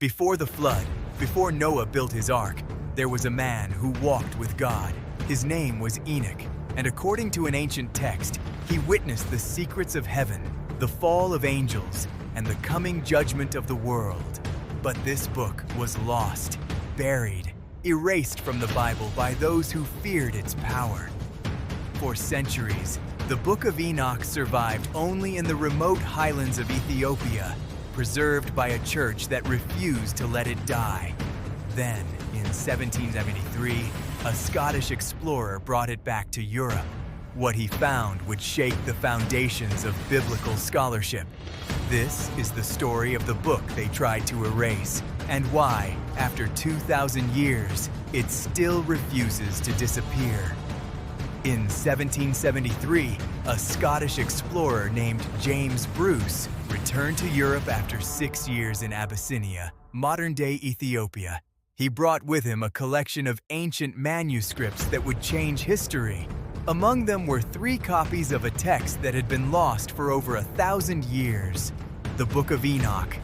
Before the flood, before Noah built his ark, there was a man who walked with God. His name was Enoch, and according to an ancient text, he witnessed the secrets of heaven, the fall of angels, and the coming judgment of the world. But this book was lost, buried, erased from the Bible by those who feared its power. For centuries, the Book of Enoch survived only in the remote highlands of Ethiopia, preserved by a church that refused to let it die. Then, in 1773, a Scottish explorer brought it back to Europe. What he found would shake the foundations of biblical scholarship. This is the story of the book they tried to erase, and why, after 2,000 years, it still refuses to disappear. In 1773, a Scottish explorer named James Bruce returned to Europe after 6 years in Abyssinia, modern-day Ethiopia. He brought with him a collection of ancient manuscripts that would change history. Among them were 3 copies of a text that had been lost for over 1,000 years, the Book of Enoch.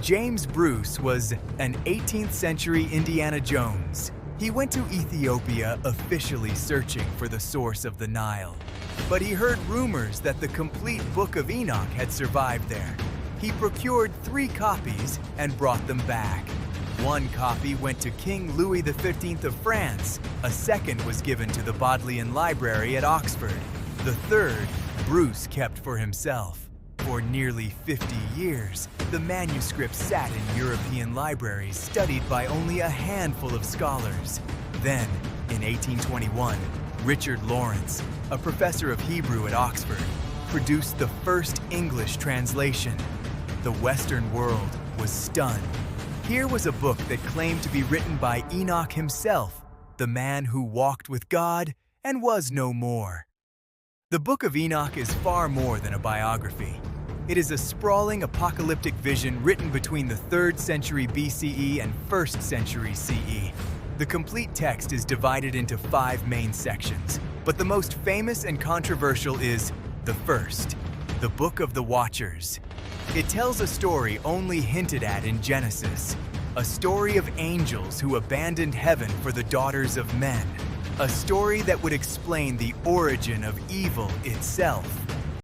James Bruce was an 18th century Indiana Jones. He went to Ethiopia officially searching for the source of the Nile. But he heard rumors that the complete Book of Enoch had survived there. He procured 3 copies and brought them back. 1 copy went to King Louis XV of France. A second was given to the Bodleian Library at Oxford. The third, Bruce kept for himself. For nearly 50 years, the manuscript sat in European libraries studied by only a handful of scholars. Then, in 1821, Richard Lawrence, a professor of Hebrew at Oxford, produced the first English translation. The Western world was stunned. Here was a book that claimed to be written by Enoch himself, the man who walked with God and was no more. The Book of Enoch is far more than a biography. It is a sprawling apocalyptic vision written between the 3rd century BCE and 1st century CE. The complete text is divided into 5 main sections, but the most famous and controversial is the first, the Book of the Watchers. It tells a story only hinted at in Genesis, a story of angels who abandoned heaven for the daughters of men, a story that would explain the origin of evil itself.